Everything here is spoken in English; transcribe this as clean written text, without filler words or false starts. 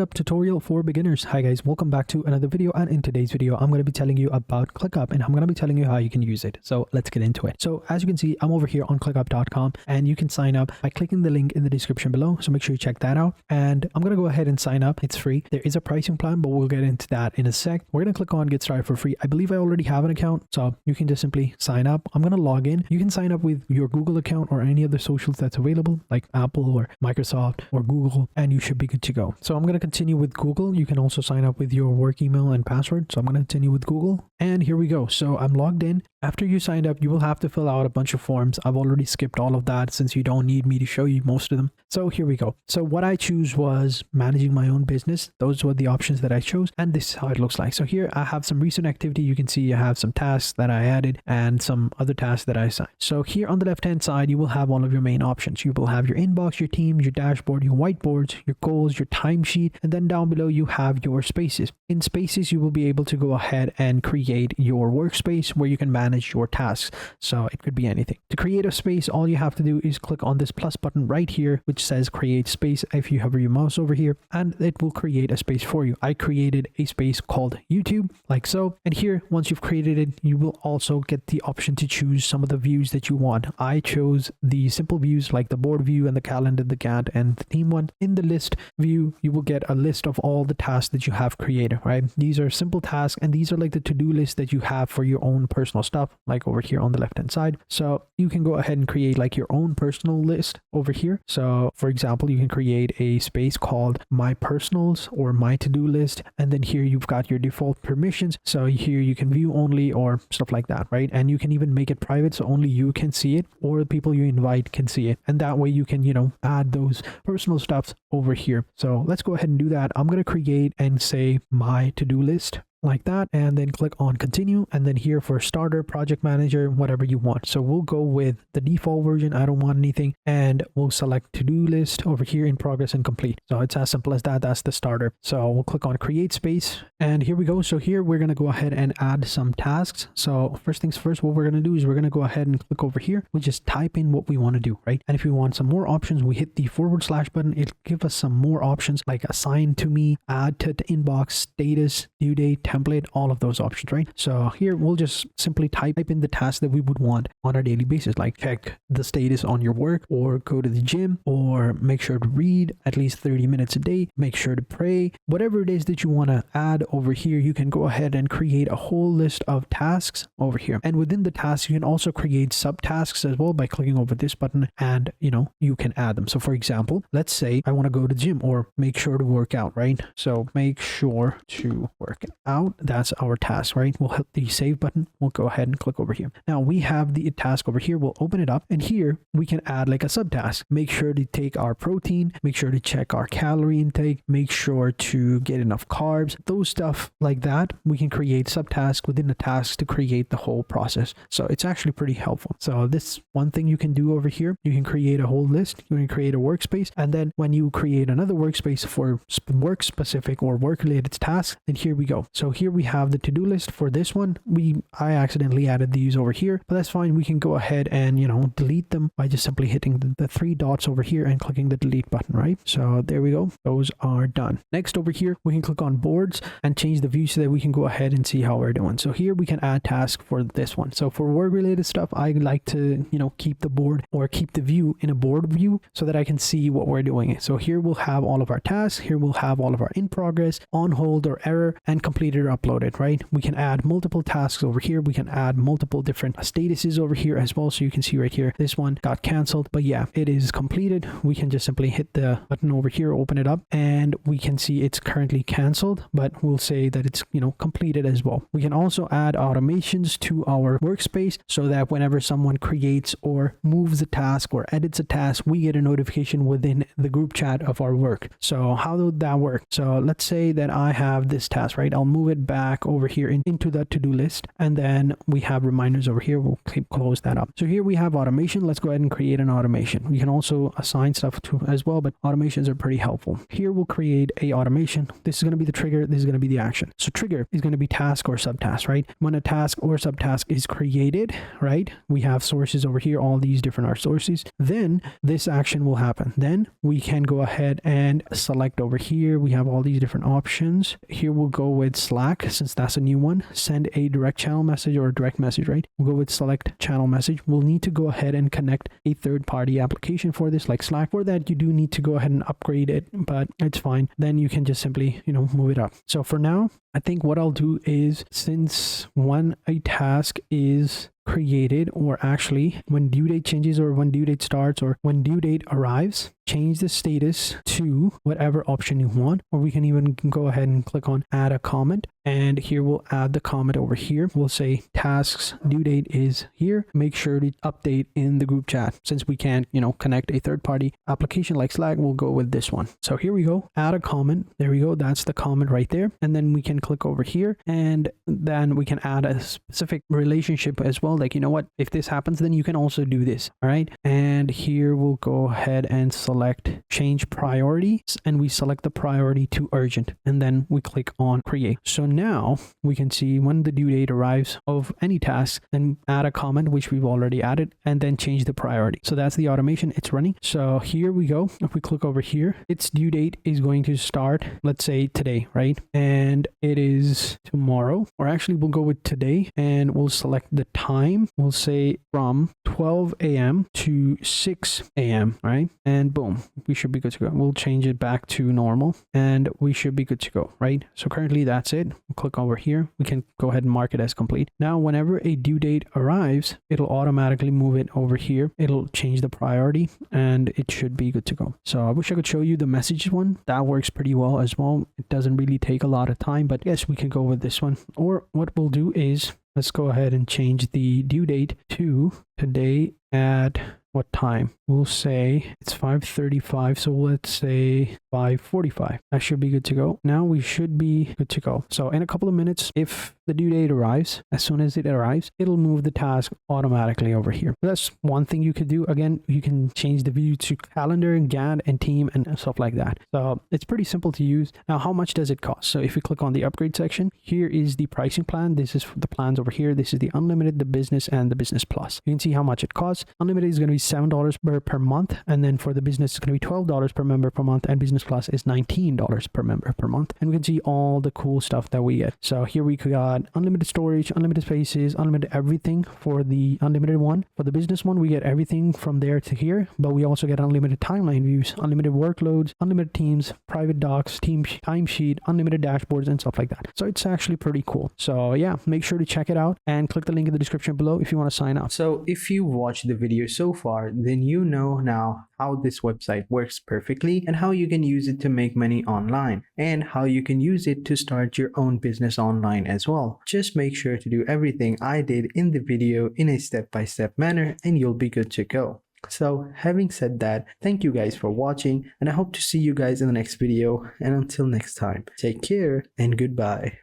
ClickUp tutorial for beginners. Hi guys, welcome back to another video, and in today's video I'm going to be telling you about ClickUp and I'm going to be telling you how you can use it. So let's get into it. So as you can see, I'm over here on clickup.com and you can sign up by clicking the link in the description below. So make sure you check that out, and I'm going to go ahead and sign up. It's free. There is a pricing plan, but we'll get into that in a sec. We're going to click on get started for free. I believe I already have an account, so you can just simply sign up. I'm going to log in. You can sign up with your Google account or any other socials that's available like Apple or Microsoft or Google, and you should be good to go. So I'm going to continue with Google. You can also sign up with your work email and password. So I'm going to continue with Google, and here we go. So I'm logged in. After you signed up, you will have to fill out a bunch of forms. I've already skipped all of that since you don't need me to show you most of them. So here we go. So what I choose was managing my own business. Those were the options that I chose, and this is how it looks like. So here I have some recent activity. You can see I have some tasks that I added and some other tasks that I assigned. So here on the left hand side, you will have all of your main options. You will have your inbox, your teams, your dashboard, your whiteboards, your goals, your timesheet, and then down below you have your spaces. In spaces, you will be able to go ahead and create your workspace where you can manage your tasks. So it could be anything. To create a space, all you have to do is click on this plus button right here, which says create space. If you hover your mouse over here, and it will create a space for you. I created a space called YouTube, like so. And here, once you've created it, you will also get the option to choose some of the views that you want. I chose the simple views like the board view and the calendar, the Gantt, and the theme one. In the list view, you will get a list of all the tasks that you have created, right? These are simple tasks, and these are like the to-do list that you have for your own personal stuff, like over here on the left hand side. So you can go ahead and create like your own personal list over here. So for example, you can create a space called my personals or my to-do list, and then here you've got your default permissions. So here you can view only or stuff like that, right? And you can even make it private so only you can see it or the people you invite can see it, and that way you can, add those personal stuffs over here. So let's go ahead and do that. I'm going to create and say my to-do list like that, and then click on continue, and then here for starter, project manager, whatever you want. So we'll go with the default version. I don't want anything, and we'll select to-do list over here in progress and complete. So it's as simple as that. That's the starter. So we'll click on create space, and here we go. So here we're going to go ahead and add some tasks. So first things first, what we're going to do is we're going to go ahead and click over here. We just type in what we want to do, right? And if we want some more options, we hit the / button. It'll give us some more options like assign to me, add to the inbox, status, due date, template, all of those options, right? So here we'll just simply type in the tasks that we would want on a daily basis, like check the status on your work, or go to the gym, or make sure to read at least 30 minutes a day, make sure to pray. Whatever it is that you want to add over here, you can go ahead and create a whole list of tasks over here. And within the tasks, you can also create subtasks as well by clicking over this button, and you can add them. So for example, let's say I want to go to the gym or make sure to work out, right? So make sure to work out. That's our task, right? We'll hit the save button. We'll go ahead and click over here. Now we have the task over here. We'll open it up, and here we can add like a subtask. Make sure to take our protein, make sure to check our calorie intake, make sure to get enough carbs, those stuff like that. We can create subtasks within the tasks to create the whole process. So it's actually pretty helpful. So this one thing you can do over here, you can create a whole list, you can create a workspace, and then when you create another workspace for work specific or work related tasks, then here we go. So here we have the to-do list for this one. I accidentally added these over here, but that's fine. We can go ahead and delete them by just simply hitting the 3 dots over here and clicking the delete button, right? So there we go. Those are done. Next over here, we can click on boards and change the view so that we can go ahead and see how we're doing. So here we can add tasks for this one. So for work related stuff, I like to keep the board or keep the view in a board view so that I can see what we're doing. So here we'll have all of our tasks. Here we'll have all of our in progress, on hold or error, and completed or uploaded, right? We can add multiple tasks over here. We can add multiple different statuses over here as well. So you can see right here, this one got canceled, but yeah, it is completed. We can just simply hit the button over here, open it up, and we can see it's currently canceled, but we'll say that it's, completed as well. We can also add automations to our workspace so that whenever someone creates or moves a task or edits a task, we get a notification within the group chat of our work. So how would that work? So let's say that I have this task, right? I'll move it back over here into the to-do list. And then we have reminders over here. We'll close that up. So here we have automation. Let's go ahead and create an automation. We can also assign stuff to as well, but automations are pretty helpful. Here we'll create a automation. This is going to be the trigger. This is going to be the action. So trigger is going to be task or subtask, right? When a task or subtask is created, right? We have sources over here. All these different are sources. Then this action will happen. Then we can go ahead and select over here. We have all these different options. Here we'll go with Slack, since that's a new one. Send a direct channel message or a direct message, right? We'll go with select channel message. We'll need to go ahead and connect a third-party application for this, like Slack. For that, you do need to go ahead and upgrade it, but it's fine. Then you can just simply, move it up. So for now, I think what I'll do is, since when a task is created, or actually when due date changes, or when due date starts, or when due date arrives, change the status to whatever option you want, or we can even go ahead and click on add a comment. And here we'll add the comment over here. We'll say tasks due date is here. Make sure to update in the group chat. Since we can't, connect a third-party application like Slack, we'll go with this one. So here we go. Add a comment. There we go. That's the comment right there. And then we can click over here, and then we can add a specific relationship as well. Like, if this happens, then you can also do this. All right. And here we'll go ahead and select change priorities, and we select the priority to urgent, and then we click on create. So now we can see when the due date arrives of any task, then add a comment, which we've already added, and then change the priority. So that's the automation. It's running. So here we go. If we click over here, its due date is going to start, let's say today, right? And it is tomorrow, or actually we'll go with today, and we'll select the time. We'll say from 12 a.m. to 6 a.m. right? And boom, we should be good to go. We'll change it back to normal, and we should be good to go, right? So currently that's it. We'll click over here. We can go ahead and mark it as complete. Now, whenever a due date arrives, it'll automatically move it over here. It'll change the priority, and it should be good to go. So I wish I could show you the message one. That works pretty well as well. It doesn't really take a lot of time, but yes, we can go with this one. Or what we'll do is, let's go ahead and change the due date to today at what time? We'll say it's 5:35, so let's say 5:45. That should be good to go. Now we should be good to go. So in a couple of minutes, if the due date arrives, as soon as it arrives, it'll move the task automatically over here. That's one thing you could do. Again, you can change the view to calendar, Gantt, and team, and stuff like that. So it's pretty simple to use. Now, how much does it cost? So if you click on the upgrade section, here is the pricing plan. This is the plans over here. This is the unlimited, the business, and the business plus. You can see how much it costs. Unlimited is going to be $7 per month, and then for the business, it's going to be $12 per member per month, and business plus is $19 per member per month. And we can see all the cool stuff that we get. So here we got unlimited storage, unlimited spaces, unlimited everything for the unlimited one. For the business one, we get everything from there to here, but we also get unlimited timeline views, unlimited workloads, unlimited teams, private docs, team timesheet, unlimited dashboards, and stuff like that. So it's actually pretty cool. So yeah, make sure to check it out and click the link in the description below if you want to sign up. So if you watched the video so far, then you know now how this website works perfectly and how you can use it to make money online and how you can use it to start your own business online as well. Just make sure to do everything I did in the video in a step-by-step manner and you'll be good to go. So having said that, thank you guys for watching and I hope to see you guys in the next video, and until next time, take care and goodbye.